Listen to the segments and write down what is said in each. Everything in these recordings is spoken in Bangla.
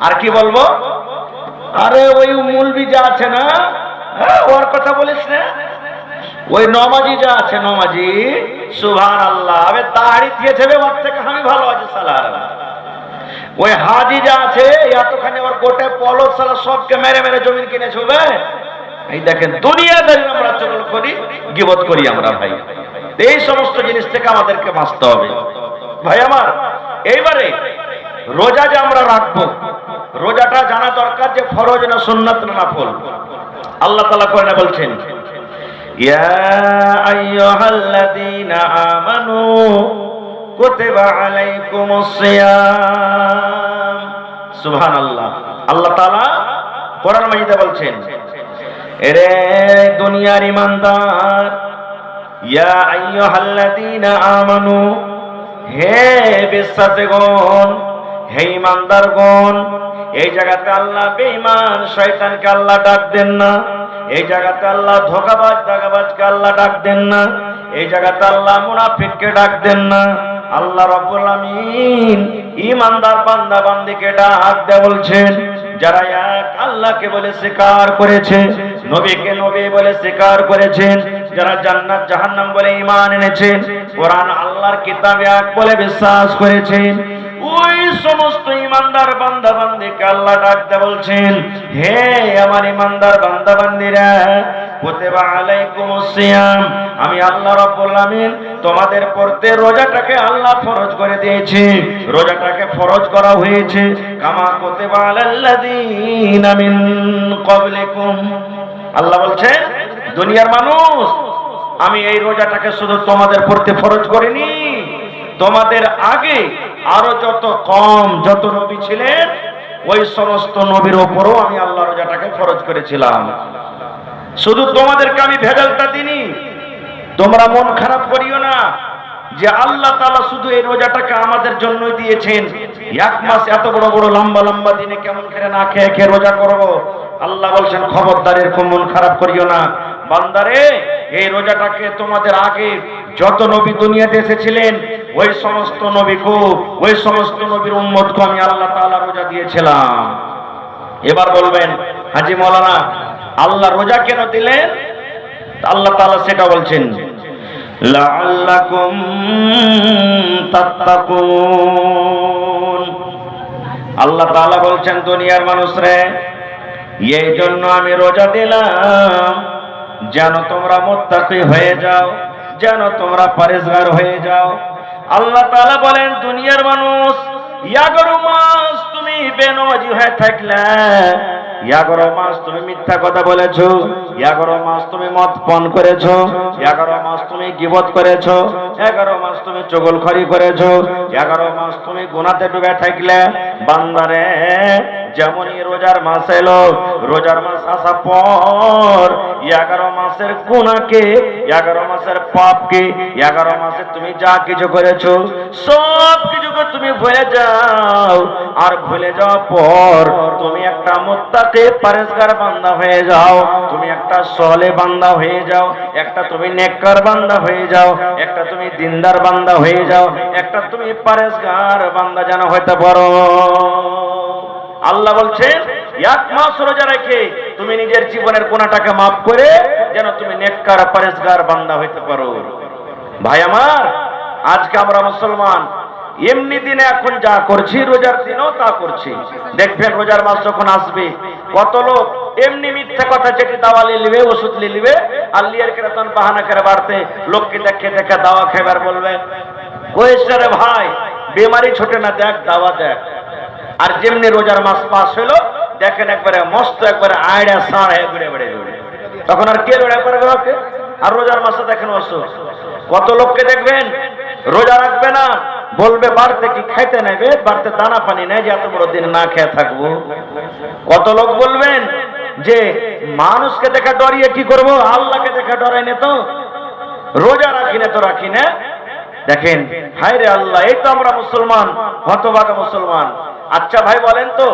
আর কি বলবো? আরে ওই মৌলবি যা আছে না, ওর কথা বলিস না। ওই নমাজি যা আছে, নমাজি, সুবহানাল্লাহ, আবে দাড়ি দিয়েছে, ওর থেকে আমি ভালো আছি সালার। ওই হাজি যা আছে, এতখানি ওর গোটে পলস সালা সবকে মেরে মেরে জমিন কিনেছে। এই দেখেন, দুনিয়াদারি আমরা চগল করি, গীবত করি আমরা ভাই। এই সমস্ত জিনিস থেকে আমাদেরকে বাঁচতে হবে ভাই আমার। এইবারে রোজা যে আমরা রাখবো, রোজাটা জানা দরকার যে ফরজ না সুন্নাত না নফল। আল্লাহ তাআলা কোরআনে বলছেন, ইয়া আইয়ুহাল্লাযীনা আমানু কুতিবা আলাইকুমুস সিয়াম। সুবহানাল্লাহ। আল্লাহ তাআলা কোরআন মাজিদে বলছেন, এরে দুনিয়ার ঈমানদার, ইয়া আইয়ুহাল্লাযীনা আমানু, হে বিশ্বাসীগণ, হে ঈমানদারগণ। এই জায়গাতে আল্লাহ বেঈমান শয়তানকে আল্লাহ ডাক দেন না। এই জায়গাতে আল্লাহ ধোঁকাবাজ দাগাবাজকে আল্লাহ ডাক দেন না। এই জায়গাতে আল্লাহ মুনাফিককে ডাক দেন না। আল্লাহ রাব্বুল আমিন ঈমানদার বান্দা বান্দীকে ডাক দেয়া বলছেন, যারা এক আল্লাহকে বলে স্বীকার করেছে, নবীকে নবী বলে স্বীকার করেছেন, যারা জান্নাত জাহান্নাম বলে ঈমান এনেছেন, কোরআন আল্লাহর কিতাব এক বলে বিশ্বাস করেছেন, ওই সমস্ত ঈমানদার বান্দা বান্দীকে আল্লাহ ডাকতে বলছেন, হে আমার ঈমানদার বান্দা বান্দীরা, কুতিবা আলাইকুমুস সিয়াম, আমি আল্লাহ রাব্বুল আমিন তোমাদের পড়তে রোজাটাকে আল্লাহ ফরজ করে দিয়েছি। রোজাটাকে ফরজ করা হয়েছে কামা কুতিবা আলাল্লাযীনা মিন ক্বাবলিকুম। আল্লাহ বলছেন, দুনিয়ার মানুষ, আমি এই রোজাটাকে শুধু তোমাদের পড়তে ফরজ করিনি, তোমাদের আগে আরো যত নবী ছিলেন, ওই সমস্ত নবীর উপরও আমি আল্লাহ রোজাটাকে ফরজ করেছিলাম। শুধু তোমাদেরকে আমি ভেজালটা দিনি। তোমরা মন খারাপ করিও না যে আল্লাহ তাআলা শুধু এই রোজাটাকে আমাদের জন্যই দিয়েছেন। এক মাস এত বড় বড় লম্বা লম্বা দিনে কেমন করে না খেয়ে খেয়ে রোজা করব? আল্লাহ বলছেন, খবরদার এরকম মন খারাপ করিও না বান্দারে। এই রোজাটাকে তোমাদের আগে যত নবী দুনিয়াতে এসেছিলেন, ওই সমস্ত নবীকে, ওই সমস্ত নবীর উম্মতকে আমি আল্লাহ তাআলা রোজা দিয়েছিলাম। এবার বলবেন, হাজী মাওলানা, আল্লাহ রোজা কেন দিলেন? আল্লাহ তাআলা সেটা বলছেন, লাআল্লাকুম তাত্তাকুন। আল্লাহ তাআলা বলছেন, দুনিয়ার মানুষরে, এই জন্য আমি রোজা দিলাম যেন তোমরা মুত্তাকি হয়ে যাও, যেন তোমরা পরেজগার হয়ে যাও। আল্লাহ তাআলা বলেন, দুনিয়ার মানুষ, 11 মাস তুমি বেনামাজি হয়ে থাকলে, 11 মাস তুমি মিথ্যা কথা বলেছো, 11 মাস তুমি মদ পান করেছো, 11 মাস তুমি গীবত করেছো, 11 মাস তুমি চগলখড়ি করেছো, 11 মাস তুমি গুনাতে ডুবে থাকলে, বান্দারে, যেমনই রোজার মাস এলো, রোজার মাস আসার পর 11 মাসের গুনাহকে, 11 মাসের পাপকে, 11 মাসে তুমি যা কিছু করেছো সব কিছুকে তুমি ভুলে যাও। আর ভুলে যাওয়ার পর তুমি একটা মুত্তাকি পরেজগার বান্দা হয়ে যাও, তুমি একটা সলে বান্দা হয়ে যাও, একটা তুমি নেককার বান্দা হয়ে যাও, একটা তুমি দিনদার বান্দা হয়ে যাও, একটা তুমি পরেজগার বান্দা যেন হইতে পারো। আল্লাহ বলছেন, 1 মাস রোজা রেখে তুমি নিজের জীবনের গুনাহটাকে maaf করে যেন তুমি নেককার পরেজগার বান্দা হইতে পারো। ভাই আমার, আজকে আমরা মুসলমান এমনি দিনে এখন যা করছি, রোজার দিনেও তা করছি। দেখবেন রোজার মাস যখন আসবে, কত লোক এমনি মিথ্যা কথা চেটে দাওয়া লিবে, ওষুধ লিবে, আর লিয়ার কেরাতন বাহানা করে বাড়তে লোককে দেখে দেখে দাওয়া খাইবার বলবে, কইছে রে ভাই, বেমারি ছোটে না, দেখ দাওয়া দেখ। আর যেমনি রোজার মাস পাস হলো, দেখেন একবারে মস্ত একবারে আয়ড়া সাড় হয়ে ঘুরে বেড়ে ঘুরে, তখন আর কে রোজা করবে ওকে? আর রোজার মাসে দেখেন অসুখ, কত লোককে দেখবেন রোজা রাখবে না, বলবে বাড়তে কি খাইতে নেবে, বাড়তে দানা পানি নেই যে এত বড় দিন না খেয়ে থাকবো। কত লোক বলবেন যে মানুষকে দেখে ডরিয়ে কি করব, আল্লাহকে দেখে ডরাই নে তো, রোজা রাখি না তো রাখি না। দেখেন, হায় রে আল্লাহ, এই তো আমরা মুসলমান, হতভাগা মুসলমান। আচ্ছা ভাই বলেন তো,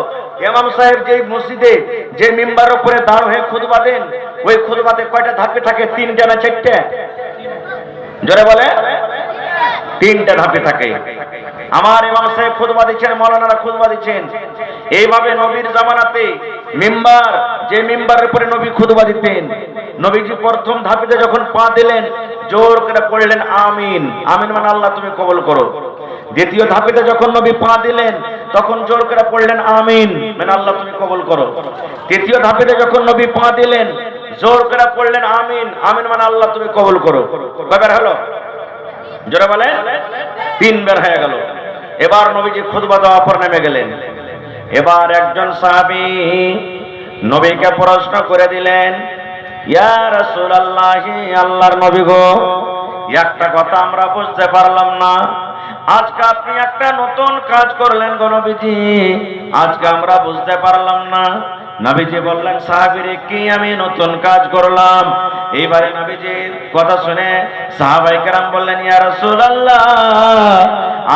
ইমাম সাহেব যে মসজিদে যে মিম্বারের উপরে দাঁড় হয়ে খুতবা দেন, ওই খুতবাতে কয়টা ধাপে থাকে? 3টা না 4টা? জোরে বলে, 3টা ধাপে থাকে। আমার ইমাম সাহেব খুতবা দিচ্ছেন, মাওলানারা খুতবা দিচ্ছেন, এইভাবে নবীর জামানাতে মিম্বার, যে মিম্বারের উপরে নবী খুতবা দিতেন, নবীজি প্রথম ধাপিতে যখন পা দিলেন জোর করে পড়লেন আমিন। আমিন মানে আল্লাহ তুমি কবুল করো। দ্বিতীয় ধাপিতে যখন নবী পা দিলেন তখন জোর করে পড়লেন আমিন মানে আল্লাহ তুমি কবুল করো। তৃতীয় ধাপিতে যখন নবী পা দিলেন জোর করে পড়লেন আমিন। আমিন মানে আল্লাহ তুমি কবুল করো। কয়বার হলো? জোরে বলেন। 3 বার হয়ে গেল। এবার নবীজি খুতবা দেওয়ার পর নেমে গেলেন। এবার একজন সাহাবী নবীকে প্রশ্ন করে দিলেন, ইয়া রাসূলুল্লাহ, আল্লাহর নবী গো, একটা কথা আমরা বুঝতে পারলাম না, আজকে আপনি একটা নতুন কাজ করলেন গো নবীজি, আজকে আমরা বুঝতে পারলাম না। নবীজি বললেন, সাহাবীরে কি আমি নতুন কাজ করলাম? এইবারে নবীজির কথা শুনে সাহাবায়ে কেরাম বললেন, ইয়া রাসূলুল্লাহ,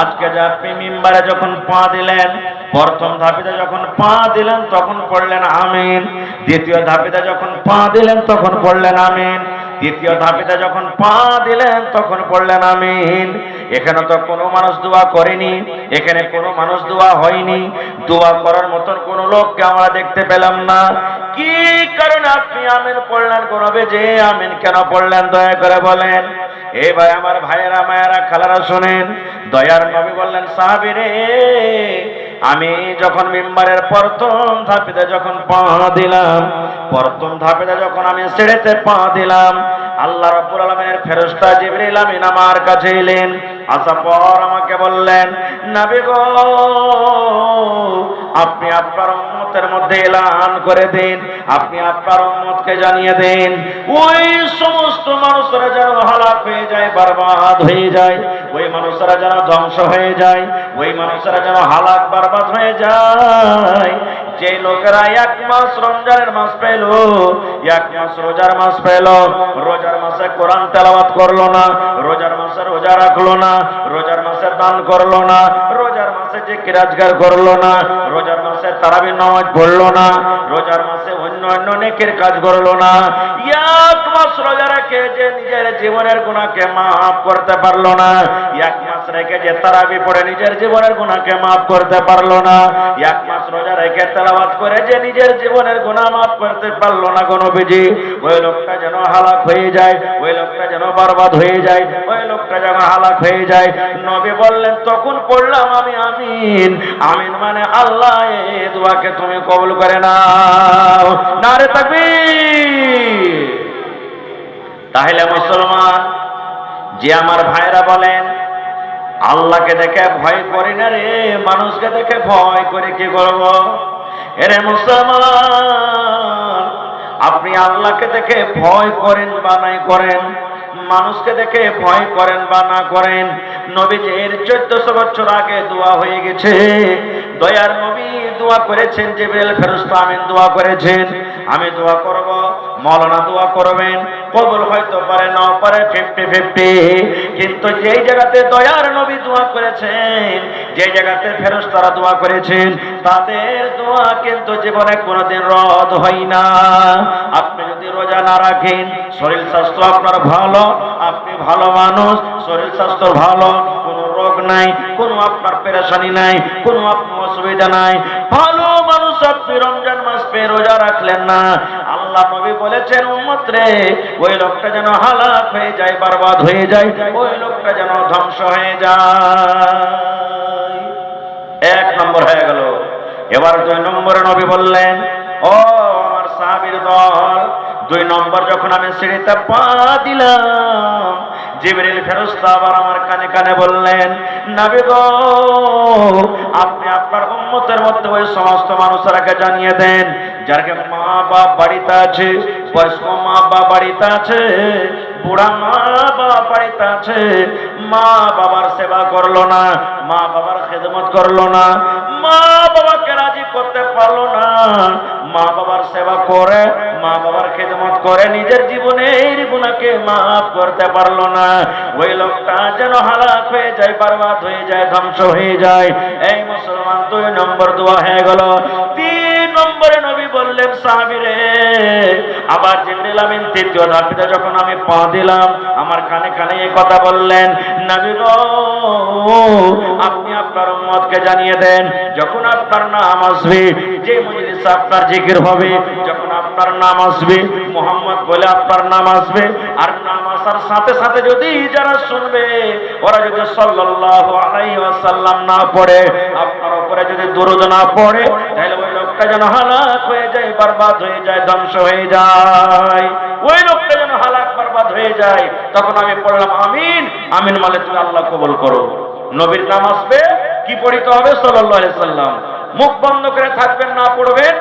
আজকে যে আপনি মিম্বারে যখন পা দিলেন, প্রথম ধাপিতে যখন পা দিলেন তখন পড়লেন আমিন, দ্বিতীয় ধাপিতে যখন পা দিলেন তখন পড়লেন আমিন, তৃতীয় ধাপিতে যখন পা দিলেন তখন পড়লেন আমিন। এখানে তো কোনো মানুষ দোয়া করেনি, এখানে কোনো মানুষ দোয়া হয়নি, দোয়া করার মতন কোনো লোককে আমরা দেখতে পেলাম না। কি কারণে আপনি আমিন পড়লেন? করবে যে আমিন কেন পড়লেন দয়া করে বলেন। এ ভাই, আমার ভাইয়েরা, মায়েরা, খালারা শোনেন, দয়ার নবী বললেন, সাহাবীরে, আমি যখন মিম্বারের প্রথম ধাপিতে যখন পা দিলাম, প্রথম ধাপিতে যখন আমি সিঁড়িতে পা দিলাম, আল্লাহ রাব্বুল আলামিনের ফেরেশতা জিবরিল আমিন আমার কাছে এলেন। আসার পর আমাকে বললেন, নবী গো, আপনি আপনার উম্মতের মধ্যে এলান করে দিন, আপনি আপনার উম্মতকে জানিয়ে দেন, ওই সমস্ত মানুষরা যেন হালাক হয়ে যায়, বরবাদ হয়ে যায়, ওই মানুষরা যেন ধ্বংস হয়ে যায়, ওই মানুষরা যেন হালাক বরবাদ হয়ে যায় যে লোকেরা 1 মাস রমজানের মাস পেল, 1 মাস রোজার মাস পেল, রোজার মাসে কোরআন তেলাওয়াত করলো না, রোজার মাসে রোজা রাখলো না, রোজার মাসে দান করলো না, রোজার মাসে জিকির আজকার করলো না, রোজার মাসে তারাবির নামাজ পড়লো না, রোজার মাসে অন্য নেকির কাজ করলো না, 1 মাস রোজা রেখে যে নিজের জীবনের গুনাহকে মাফ করতে পারলো না, 1 মাস রেখে যে তারাবি পড়ে নিজের জীবনের গুনাহকে মাফ করতে পারলো না, 1 মাস রোজা রেখে তেলাওয়াত করে যে নিজের জীবনের গুনাহ মাফ করতে পারলো না গো নবীজি, ওই লোকটা যেন হালাক হয়ে যায়, ওই লোকটা যেন বরবাদ হয়ে যায়, ওই লোকটা যেন হালাক হয়ে যায়। নবী বললেন, তখন পড়লাম আমি আমিন। আমিন মানে আল্লাহ এই দোয়াকে তুমি কবুল করে নাও। নারে তাকবীর। তাহলে মুসলমান, যে আমার ভাইরা বলেন আল্লাহকে দেখে ভয় করি না রে, মানুষকে দেখে ভয় করে কি করব? এরে মুসলমান, আপনি আল্লাহকে দেখে ভয় করেন বা নাই করেন, মানুষকে দেখে ভয় করেন বা না করেন, নবীজির 1400 বছর আগে দোয়া হয়ে গেছে। দয়ার নবী দোয়া করেছেন, জিবরিল ফেরেশতা আমিন দোয়া করেছেন, আমি দোয়া করব, মাওলানা দোয়া করবেন, কবুল হয়তো পারে নাও পারে, 50-50। কিন্তু যেই জায়গাতে দয়ার নবী দোয়া করেছেন, যে জায়গাতে ফেরেশতারা দোয়া করেছেন, তাদের দোয়া কিন্তু জীবনে কোনোদিন রদ হয় না। আপনি যদি রোজা না রাখেন, শরীর স্বাস্থ্য আপনার ভালো, আপনি ভালো মানুষ, শরীর স্বাস্থ্য ভালো, কোনো রোগ নাই, কোনো আপনার পেরেশানি নাই, কোনো আপনার অসুবিধা নাই, ভালো মানুষ, আপনি রমজান মাস পেয়ে রোজা রাখলেন না, আল্লাহ নবী বলেছেন, উম্মত রে, ওই লোকটা যেন হালাক হয়ে যায়, বরবাদ হয়ে যায়, ওই লোকটা যেন ধ্বংস হয়ে যায়। 1 নম্বর হয়ে গেল। এবার 2 নম্বরে নবী বললেন, ও আমার সাহাবীর দল, 2 নম্বর যখন আমি সিঁড়িতে পা দিলাম, জিবরিল ফেরেশতা আবার আমার কানে কানে বললেন, নবী গো, আপনি আপনার উম্মতের মধ্যে ওই সমস্ত মানুষরাকে জানিয়ে দেন যার মা বাপ বাড়িতে আছে, বয়স্ক মা বাপ বাড়িতে আছে, বুড়া মা বাপ বাড়িতে আছে, মা বাবার সেবা করলো না, মা বাবার খেদমত করলো না, মা বাবাকে রাজি করতে পারলো না, মা বাবার সেবা করে, মা বাবার খেদমত করে নিজের জীবনের গুনাহকে মাফ করতে পারলো না, ওই লোকটা যেন হালাক হয়ে যায়, বরবাদ হয়ে যায়, ধ্বংস হয়ে যায়। এই মুসলমান, 2 নম্বর দোয়া হয়ে গেল। 3 নম্বরে নবী বললেন, সাহাবীরে, আবার জিবরিল আমিন 3য় ধাপিতে যখন আমি পা দিলাম, আমার কানে কানে এই কথা বললেন, নবী গো আপনি আপনার উম্মতকে জানিয়ে দেন যখন আপনার নাম আসবে, যে মজলিসে আপনার জিকির হবে, যখন আপনার নাম আসবে, মুহাম্মদ বলে আপনার নাম আসবে, আর নাম আসার সাথে সাথে যদি যারা শুনবে ওরা যদি সাল্লাল্লাহু আলাইহি ওয়াসাল্লাম না পড়ে, আপনার উপরে যদি দরুদ না পড়ে, তাহলে ওই লোকটা যেন হালাক হয়ে যায়, বরবাদ হয়ে যায়, ধ্বংস হয়ে যায়। ওই লোকটা যেন হালাক বরবাদ হয়ে যায়। তখন আমি পড়লাম আমিন, আমিন মানে তুমি আল্লাহ কবুল করো। নবীর নাম আসবে, কি পড়িতে হবে? সাল্লাল্লাহু আলাইহি সাল্লাম। মুখ বন্ধ করে থাকবেন, না পড়বেন,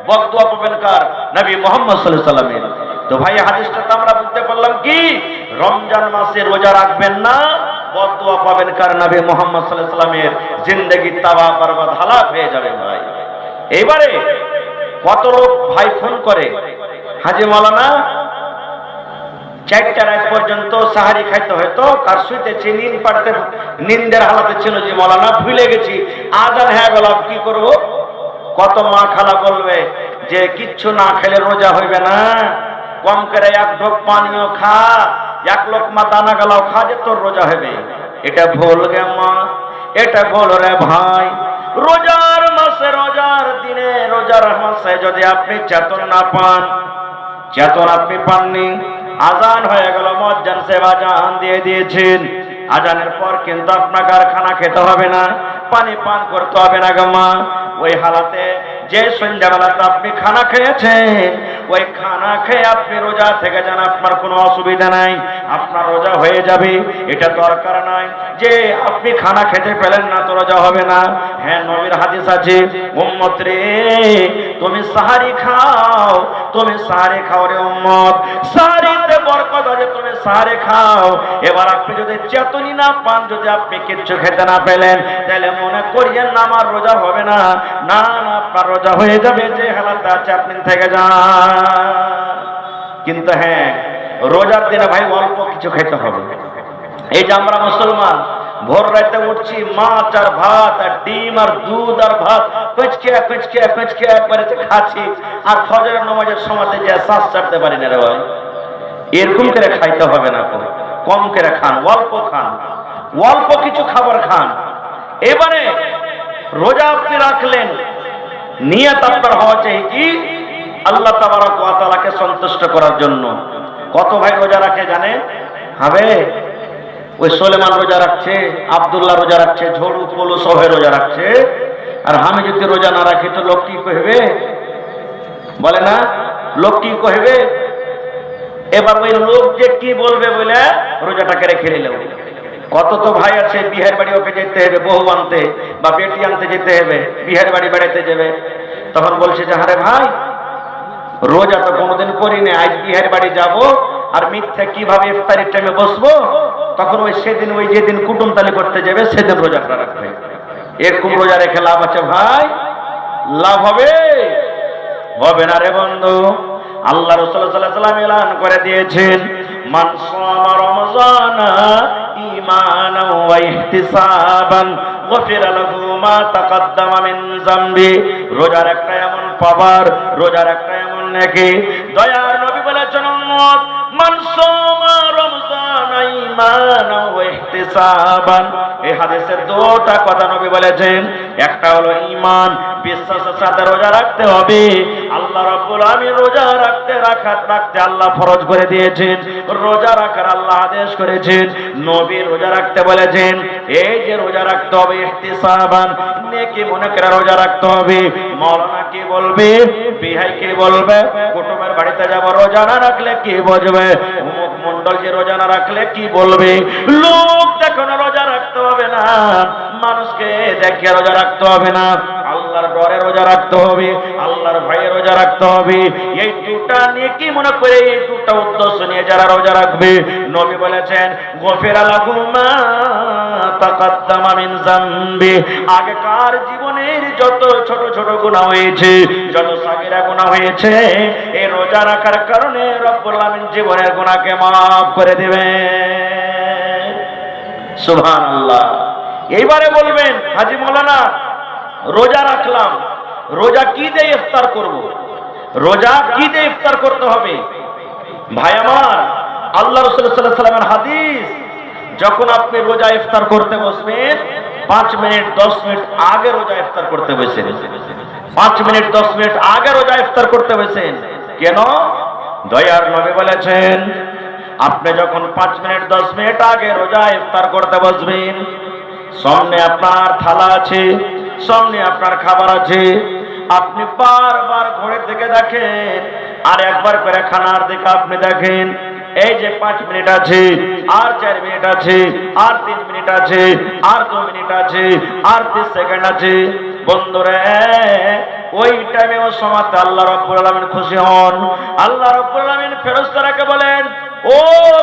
বদদুয়া পাবেন কার? নবী মুহাম্মদ সাল্লাল্লাহু আলাইহি সাল্লামের। তো ভাই হাদিসটা তো আমরা বুঝতে পারলাম কি, রমজান মাসে রোজা রাখবেন না, বদদুয়া পাবেন কার? নবী মুহাম্মদ সাল্লাল্লাহু আলাইহি সাল্লামের। জিন্দেগি তাবাহ বরবাদ হালাক হয়ে যাবে ভাই। এইবারে কত লোক ভাই ফোন করে, হাজী মাওলানা 4টা রাত পর্যন্ত সাহারি খাইতে হয়তো, কার শুইতেছি, নিন্দের হালাতে ছিল যে মাওলানা ভুলে গেছি, আজান হয়ে গেল, কি করব? কত মা খালা বলবে যে কিচ্ছু না খেলে রোজা হইবে না, কম করে 1 ঢোক পানিও খা, 1 লোকমা দানা গালাও খা, যে তোর রোজা হবে। এটা ভুল গে মা, এটা ভুল রে ভাই। রোজার মাসে, রোজার দিনে, রোজার মাসে যদি আপনি চেতন না পান, চেতন আপনি পাননি, আজান হয়ে গেল, মুয়াজ্জিন সাহেব আজান দিয়ে দিয়েছেন, আজানের পর কিন্তু আপনাকে আর খানা খেতে হবে না, পানি পান করতে হবে না গো মা। ওই হালাতে যে সন্ধ্যাবেলাতে আপনি খানা খেয়েছেন, ওই খানা খেয়ে আপনি রোজা থেকে যান, আপনার কোনো অসুবিধা নাই, আপনার রোজা হয়ে যাবে। এটা দরকার নাই যে আপনি খানা খেতে পেলেন না তো রোজা হবে না। হ্যাঁ, নবীর হাদিস আছে, উম্মত রে তুমি সাহারি খাও, তুমি সাহারি খাও রে উম্মত, সাহারিতে বরকত আছে, তুমি সাহারি খাও। এবার আপনি যদি চেতনই না পান, যদি আপনি কিচ্ছু খেতে না পেলেন, তাহলে মনে করিয়েন না আমার রোজা হবে না, না না, আপনার রোজা হয়ে যাবে, যে হালাতে আছে আপনি থেকে যান। কিন্তু হ্যাঁ, রোজার দিনে ভাই অল্প কিছু খেতে হবে। এই যে আমরা মুসলমান ভোর রাতে উঠছি, মাছ আর ভাত আর ডিম আর দুধ আর ভাত কুচকে একবারে খাচ্ছি, আর ফজরের নামাজের সময়তে যে শ্বাস ছাড়তে পারি না রে ভাই। এরকম করে খাইতে হবে না, কম করে খান, অল্প খান, অল্প কিছু খাবার খান। এবারে রোজা আপনি রাখলেন, নিয়ত আপনার হওয়া চাই কি আল্লাহ তাবারক ওয়া তাআলাকে সন্তুষ্ট করার জন্য। কত ভাই রোজা রাখে জানেন? হবে ওই সুলেমান রোজা রাখছে, আব্দুল্লাহ রোজা রাখছে, ঝড়ু পলু সবাই রোজা রাখছে, আর আমি যদি রোজা না রাখি তো লোক কি কইবে? বলে না, লোক কি কইবে? এবার ওই লোক যে কি বলবে বলে রোজাটাকে রেখে নিল। কত তো ভাই আছে বিহার বাড়ি, ওকে যেতে হবে বউ আনতে বা বেটি আনতে যেতে হবে, বিহার বাড়ি বেড়াতে যাবে, তখন বলছে যে আরে ভাই রোজা তো কোনোদিন করিনি, আজ বিহার বাড়ি যাব, আর মিথ্যা কিভাবে ইফতারির টাইমে বসবো? তখন ওই সেদিন, ওই যেদিন কুটুমতালি করতে যাবে সেদিন রোজাটা রাখবে। এরকম রোজা রেখে লাভ আছে ভাই? লাভ হবে? হবে না রে বন্ধু। আল্লাহ রাসূল সাল্লাল্লাহু আলাইহি ওয়াসাল্লাম এলান করে দিয়েছেন, মান সামা রমজানা ঈমানান ওয়া ইহতিসাবান গফিরা লাহু মা তাকাদ্দামা মিন যামবি। রোজার একটা এমন পাওয়ার, রোজার একটা এমন নেকি, দয়ার নবী বলেছেন উম্মত মান সামা রমজানা ঈমানান ওয়া ইহতিসাবান। এই হাদিসের দুটো কথা নবী বলেছেন, একটা হলো ঈমান, বিশ্বাসের সাথে রোজা রাখতে হবে। আল্লাহ রাব্বুল আলামিন রোজা রাখতে আল্লাহ ফরজ করে দিয়েছেন, রোজা রাখার আল্লাহ আদেশ করেছেন, নবী রোজা রাখতে বলেছেন। এই যে রোজা রাখতে হবে ইহতিসাবান, নেকি মনে করে রোজা রাখতে হবে। মাওলানা কি বলবে, বিহাই কি বলবে, কুটুমের বাড়িতে যাব রোজা না রাখলে কি বলবে, অমুক মন্ডল যে রোজা না রাখলে কি বলবে, লোক দেখানো রোজা রাখতে হবে না, মানুষকে দেখে রোজা রাখতে হবে না, আল্লাহর ডরে রোজা রাখতে হবে, আল্লাহর ভয়ে রোজা রাখতে হবে। এই দুটা নিয়ে কি মনে করে, এই দুটা উদ্দেশ্য নিয়ে যারা রোজা রাখবে, নবী বলেছেন গফিরা লাহু মা তাকাদ্দামা মিন যামবি। আগেকার জীবনের যত ছোট ছোট গুনাহ হয়েছে, যত সাগীরা গুনাহ হয়েছে, এই রোজা রাখার কারণে রব্বুল আলামিন জীবনের গুনাহকে মাফ করে দিবেন। সুবহানাল্লাহ। এইবারে বলবেন হাজী মাওলানা রোজা রাখলাম, রোজা কি দিয়ে ইফতার করব? রোজা কি দিয়ে ইফতার করতে হবে? ভাই আমার, আল্লাহ রাসূল সাল্লাল্লাহু আলাইহি ওয়াসাল্লামের হাদিস, যখন আপনি রোজা ইফতার করতে বসবেন 5 মিনিট 10 মিনিট আগে রোজা ইফতার করতে বসেন। 5 মিনিট 10 মিনিট আগে রোজা ইফতার করতে বসেন। কেন? দয়ার নবী বলেছেন, আপনি যখন 5 মিনিট 10 মিনিট আগে রোজা ইফতার করতে বসবেন, সামনে আপনার থালা আছে, সামনে আপনার খাবার আছে, আপনি বারবার ঘড়ির দিকে দেখেন, আর একবার করে খানার দিকে আপনি দেখেন, এই যে 5 মিনিট আছে, আর 4 মিনিট আছে, আর 3 মিনিট আছে, আর 2 মিনিট আছে, আর 30 সেকেন্ড আছে। বন্ধুরে, ওই টাইমে ও সময়তে আল্লাহ রাব্বুল আলামিন খুশি হন। আল্লাহ রাব্বুল আলামিন ফেরেশতাকে বলেন, ও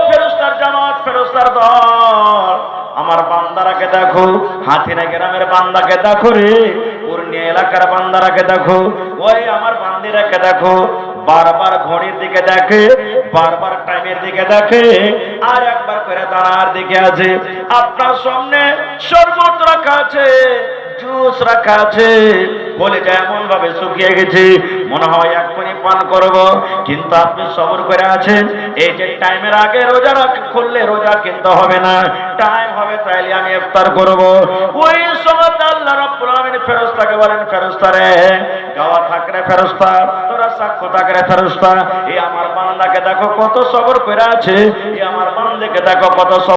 ফেরেশতার জামাত, ফেরেশতার দল, আমার বান্দারাকে দেখো, হাতিনা গ্রামের বান্দাকে দেখো রে, পূর্ণিয়া এলাকার বান্দারাকে দেখো, ওই আমার বান্দিরাকে দেখো, বারবার ঘড়ির দিকে দেখে, বারবার টাইমের দিকে দেখে, আর একবার করে দাঁড়ার দিকে আছে। আপনার সামনে শরবত রাখা আছে, জুস রাখা আছে, বলে যায় এমন ভাবে শুকিয়ে গেছে, মনে হয় এক্ষুনি পান করব, কিন্তু আপনি সবর করে আছেন। এই যে টাইমের আগে রোজা খুললে রোজা কিন্তু হবে না, টাইম হবে তাইলে আমি ইফতার করব। ওই সময় আল্লাহ রাব্বুল আলামিন ফেরেশতাকে বলেন, ফেরেশতা রে, গাওয়া থাকরে ফেরেশতা, তোরা সাক্ষ্য থাকরে ফেরেশতা, এই আমার বান্দাকে দেখো কত সবর করে আছে, এই আমার বান্দাকে দেখো কত